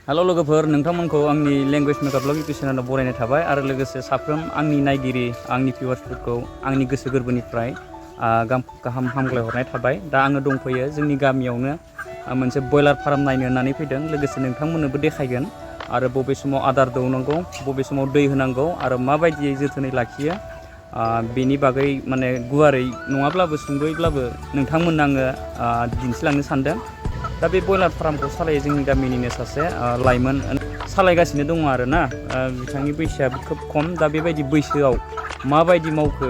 Hello लोगोफोर नोंथांमोनखौ आंनि language makeup blog YouTube चेनेलाव बरायनाय थाबाय आरो लोगोसे साफ्रोम आंनि नायगिरि आंनि भिउवार्सफोरखौ आंनि गोसो गोरबोनिफ्राय गाहाम हामग्लाय हरनाय थाबाय। दा आङो दंफैयो जोंनि गामियावनो मोनसे बयलार फार्म नायनो होननानै फैदों। लोगोसे नोंथांमोननोबो देखायगोन आरो बबे समाव आदार दौनांगौ बबे समाव दै होनांगौ आरो माबायदियै जोथोनै लाखियो बेनि बागै माने गुवारै नङाब्लाबो सुंद'यैब्लाबो नोंथांमोननो आङो दिन्थिलांनो सानदों। दा बे बयलार फार्मखौ सालायो जोंनि गामिनिनो सासे लाइमोन सालायगासिनो दङ आरोना। बिथांनि बैसोआ खोब खम। दा बेबायदि बैसोआव माबायदि मावखो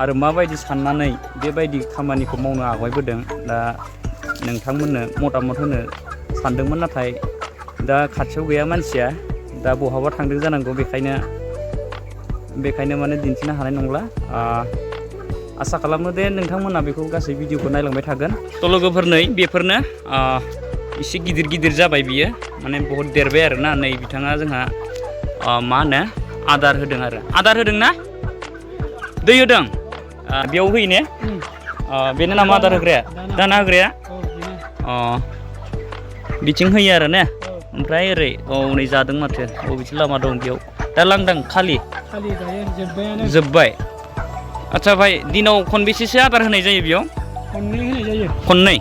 आरो माबायदि साननानै बेबायदि खामानिखौ मावनो आवगायबोदों दा नोंथांमोननो मतामत होनो सानदोंमोन, नाथाय दा खाथियाव गैया मानसिया, दा बहाबा थांदों जानांगौ, बेखायनो माने दिन्थिनो हानाय नंला। आसा खालामो दे नोंथांमोना बेखौ गासै भिडिअखौ नायलांबाय थागोन। थ' लोगोफोर नै बेफोरनो एसे गिदिर गिदिर जाबाय बियो, माने बहुत देरबाय आरोना। नै बिथाङा जोंहा मा होनो आदार होदों ना दै होदों बेयाव होयो ने? बेनो नामा आदार होग्राया, दाना होग्राया? बिथिं होयो आरो ने? ओमफ्राय ओरै नै जादों माथो बबेथिं लामा दं बेयाव दा लांदां खालि जोब्बाय। आच्छा भाई दिनाव खनबेसेसो आदार होनाय जायो बेयाव? खननै होनाय जायो। खननै?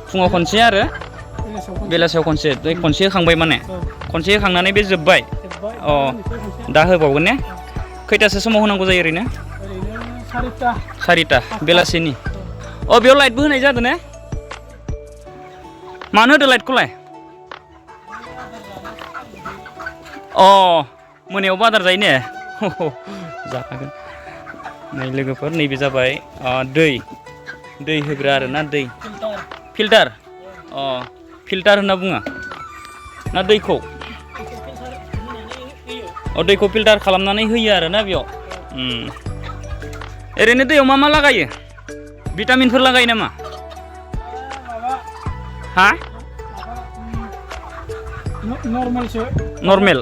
फुङाव खनसे आरो बेलासियाव खनसे। खनसे होखांबाय माने खनसे होखांनानै बे जोब्बाय। दा होबावगोन ने? खैथासो समाव होनांगौ जायो ओरैनो? सारिता बेलासिनि। बेयाव लाइटबो होनाय जादों ने? मानो होदो लाइटखौलाय? मोनायावबो आदार जायो ने? जाखागोन। नै लोगोफोर नैबे जाबाय दै होग्रा आरोना, दै फिल्टार। फिल्टार होनना बुङो ना दैखौ? दैखौ फिल्टार खालामनानै होयो आरोना बेयाव। ओरैनो दैयाव मा मा लागायो? भिटामिनफोर लागायो नामा? हा? नर्मेल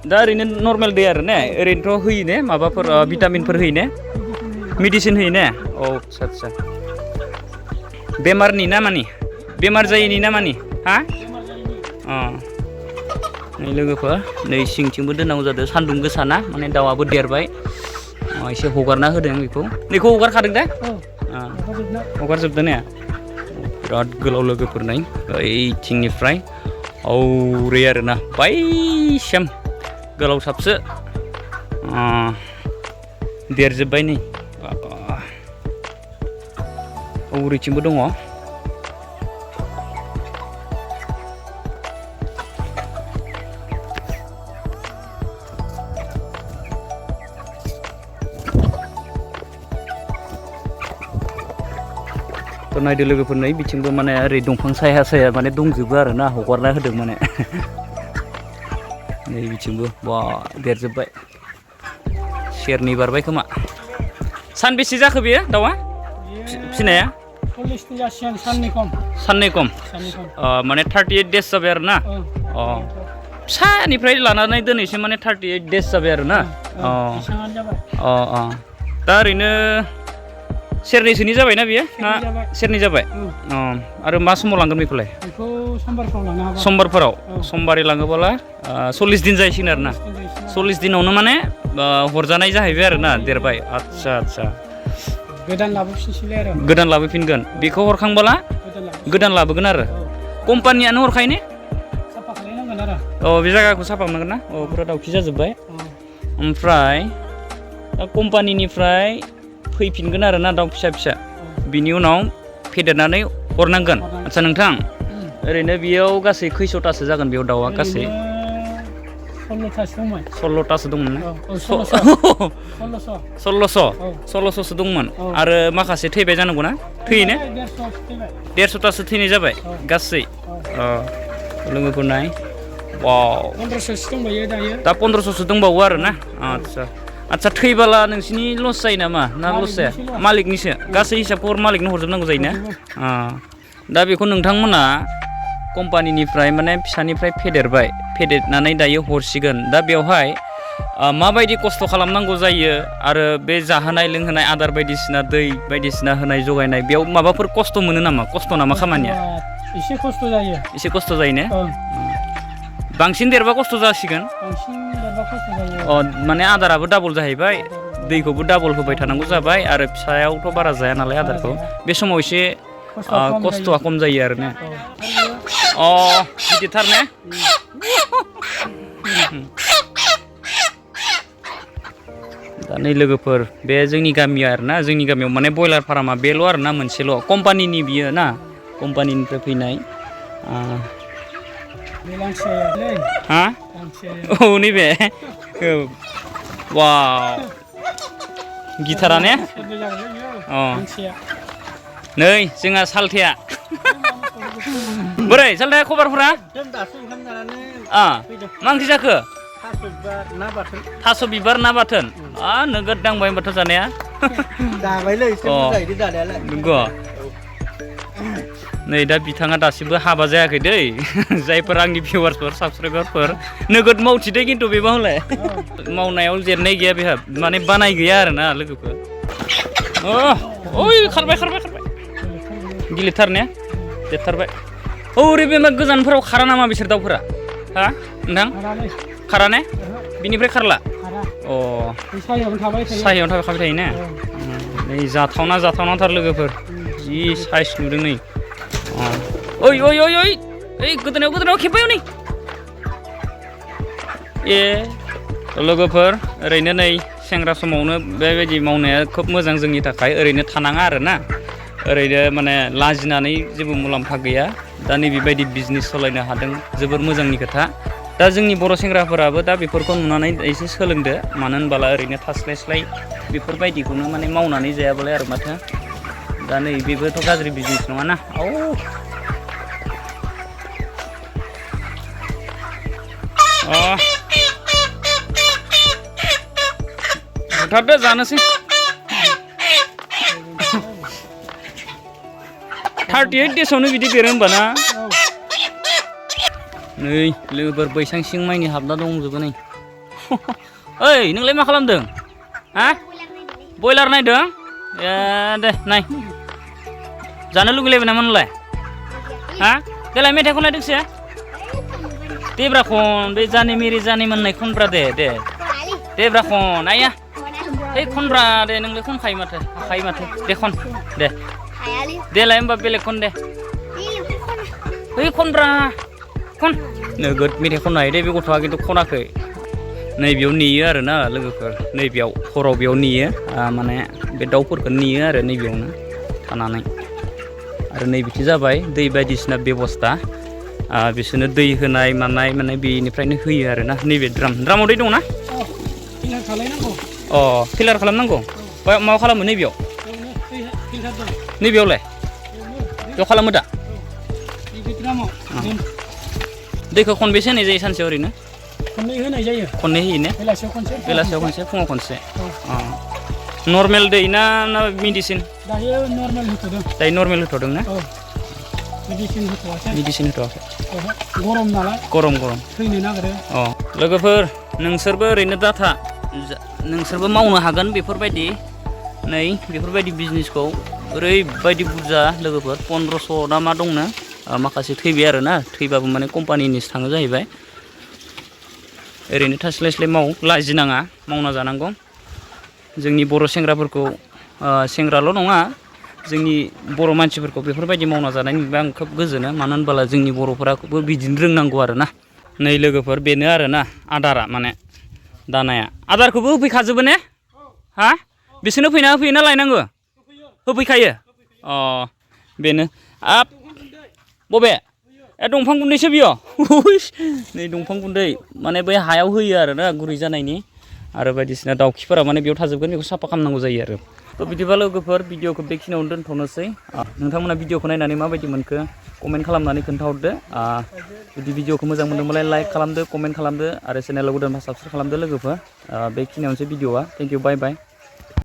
दा ओरैनो नर्मेल दै आरो ने? ओरैनोथ' होयो ने माबाफोर भिटामिनफोर होयो ने? मेडिसिन होयो ने? आच्छा बेमारनि ना मानि? बेमार जायैनि ना मानि? हा? नै लोगोफोर नै सिंथिंबो दोननांगौ जादों, सान्दुं गोसा ना, माने दाउआबो देरबाय। एसे हगारना होदों बेखौ हगारखादों दा? हगारजोबदों ने? बिराद गोलाव लोगोफोर नै ओइथिंनिफ्राय औरै आरोना बैसिम गोलावसाबसो देरजोब्बाय नै। औरैथिंबो दङ। नायदो लोगोफोर नै बिथिंबो माने ओरै दंफां साया माने दंजोबो आरोना, हगारना होदों माने। नै बिथिंबो बा देरजोब्बाय, सेरनै बारबाय खोमा। सानबेसे जाखो बेयो दाउआ फिसिनाया? साननै खम माने 38 देस जाबाय आरो ना? फिसानिफ्राय लानानै दिनैसिम माने 38 देस जाबाय आरो ना? दा ओरैनो सेरनैसोनि जाबायना बियो ना? सेरनै जाबाय। आरो मा समाव लांगोन बेखौलाय? समबारफोराव समबारै लाङोबोला 40 दिन जाहैसिगोन आरो ना? 40 दिनावनो माने हरजानाय जाहैबाय आरो ना, देरबाय। आच्छा गोदान लाबोफिनगोन। बेखौ हरखांबोला गोदान लाबोगोन आरो कम्पानियानो हरखायो ने? बे जायगाखौ साफा खालामनांगोन ना? पुरा दाउखि जाजोब्बाय। ओमफ्राय कम्पानिनिफ्राय फैफिनगोन आरो ना दाउ फिसा बिनि उनाव फेदेरनानै हरनांगोन। आच्छा नोंथां ओरैनो बेयाव गासै खैस'थासो जागोन बेयाव दाउआ गासै? 16थासो दंमोन ना? 1600सो दंमोन। आरो माखासे थैबाय जानांगौ ना? थैयो ने? 150थासो थैनाय जाबाय गासै। लोगोफोर नाय, दा 1500सो दंबावो आरो ना? आच्छा थैबोला नोंसिनि लस जायो नामा ना लस जाया? मालिकनिसो गासै हिसाबखौ मालिकनो हरजोबनांगौ जायोना? दा बेखौ नोंथांमोना कम्पानिनिफ्राय माने फिसानिफ्राय फेदेरनानै दायो हरसिगोन। दा बेवहाय माबायदि खस्थ' खालामनांगौ जायो आरो बे जाहोनाय लोंहोनाय आदार बायदिसिना दै बायदिसिना होनाय जगायनाय बेयाव माबाफोर खस्थ' मोनो नामा? खस्थ' नामा खामानिया? एसे खस्थ' जायो। एसे खस्थ' जायो ने? बांसिन देरबा खस्थ' जासिगोन बांसिन देरबा खस्थ' जायो अ माने आदाराबो डाबल जाहैबाय दैखौबो डाबल होबाय थानांगौ जाबाय आरो फिसायावथ' बारा जाया नालाय आदारखौ बे समाव एसे खस्थ'आ खम जायो आरो ने अ गिदिरथार ने दा नै लोगोफोर बे जोंनि गामिया आरोना जोंनि गामियाव माने बयलार फार्मा बेल' आरोना मोनसेल' कम्पानिनि बियो ना कम्पानिनिफ्राय फैनाय हा औ नैबे वाव गिटारा ने अ नै जोंहा सालथाया बोरै सालथाया खबरफोरा मा ओंख्रि जाखो थास' बिबार ना बाथोन नोगोद दांबाय होनबाथ' जानाया नंगौ नै दा बिथाङा दासिमबो हाबा जायाखै दै जायफोर आंनि भिउवार्सफोर साबसक्राइबारफोर नोगोद मावथिदो खिन्थु बेबा हले मावनायाव जेननाय गैया बेहा माने बानाय गैया आरोना लोगोफोर ओइ खारबाय गिलिरथार ने देरथारबाय ओरै बे गोजानफोराव खारा नामा बिसोर दाउफोरा हा नोंथां खारा ने बिनिफ्राय खारला अ सायावनो थाबाय थायो ने नै जाथावनाथार लोगोफोर जि साइज नुदों नै ओइ गोदोनायाव खेबबाय नै ए लोगोफोर ओरैनो नै सेंग्रा समावनो बेबायदि मावनाया खोब मोजां जोंनि थाखाय ओरैनो थानाङा आरोना ओरैनो माने लाजिनानै जेबो मुलाम्फा गैया दा नैबेबायदि बिजनेस सालायनो हादों जोबोर मोजांनि खोथा दा जोंनि बर' सेंग्राफोराबो दा बेफोरखौ नुनानै एसे सोलोंदो मानो होनबाला ओरैनो थास्लायस्लाय बेफोरबायदिखौनो माने मावनानै जायाबालाय आरो माथो दा नै बेबोथ' गाज्रि बिजनेस नङाना बुथारदो जानोसै 38 देसावनो बिदि देरो होमबा ना नै लोगोफोर बैसां सिं माइनि हाबना दंजोबो नै ओइ नोंलाय मा खालामदों हा बयलार नायदों ए दे नाय जानो लुगैलायबाय नामा नोंलाय हा देलाय मेथाइ खननायदोंसै देब्रा खन बे जानि मेरि जानि मोननाय खनब्रा दे देब्रा खन आइया ओइ खनब्रा दे नोंलाय खनखायो माथो हाखायो माथो दे खन दे देलाय होमबा बेलेग खन दे ओइ खनब्रा खन नोगोद मेथाइ खननो हायो दे बे गथ'आ खिन्थु खनाखै नैबेयाव नेयो आरोना लोगोफोर नैबेयाव हराव बेयाव नेयो माने बे दाउफोरखौ नेयो आरो नैबेयावनो थानानै आरो नैबेथिं जाबाय दै बायदिसिना बेबस्था बिसोरनो दै होनाय मानाय माने बेनिफ्रायनो होयो आरोना नैबे द्रामाव दै दंना अ फिल्टार खालामनांगौ मा खालामो नैबेयाव नैबेयावलाय बेयाव खालामो दा दैखौ खनबेसे होनाय जायो सानसेयाव ओरैनो खननै होयो ने बेलासियाव खनसे फुङाव खनसे नर्मेल दै ना मेडिसिन दायो नर्मेल होथ'दों ना मेडिसिन होथ'वाखै गरम थैनो नागिरो लोगोफोर नोंसोरबो ओरैनो दाथा नोंसोरबो मावनो हागोन बेफोरबायदि नै बेफोरबायदि बिजनेसखौ ओरैबायदि बुरजा लोगोफोर 1500 ना मा दंनो माखासे थैबाय आरोना थैबाबो माने कम्पानिनिसो थाङो जाहैबाय ओरैनो थास्लायस्लाय माव लाजिनाङा मावना जानांगौ जोंनि बर' सेंग्राफोरखौ सेंग्राल' नङा जोंनि बर' मानसिफोरखौ बेफोरबायदि मावना जानाय नुबा आं खोब गोजोनो मानो होनबाला जोंनि बर'फोराबो बिदिनो रोंनांगौ आरोना नै लोगोफोर बेनो आरोना आदारा माने दानाया आदारखौबो होफैखाजोबो ने हा बिसोरनो होफैना लायनांगौ होफैखायो बेनो बबे दंफां गुन्दैसो बियो नै दंफां गुन्दै माने बै हायाव होयो आरोना गुरै जानायनि आरो बायदिसिना दाउखिफोरा माने बेयाव थाजोबगोन बेखौ साफा खालामनांगौ जायो आरो बिदिबा लोगोफोर भिडिअखौ बेखिनियावनो दोनथ'नोसै नोंथांमोना भिडिअखौ नायनानै माबायदि मोनखो कमेन्ट खालामनानै खोन्थाहरदो जुदि भिडिअखौ मोजां मोनदोंबालाय लाइक खालामदो कमेन्ट खालामदो आरो चेनेलाव गोदानबा साबसक्राइब खालामदो लोगोफोर बेखिनियावनोसै भिडिअआ थेंक इउ बाय बाय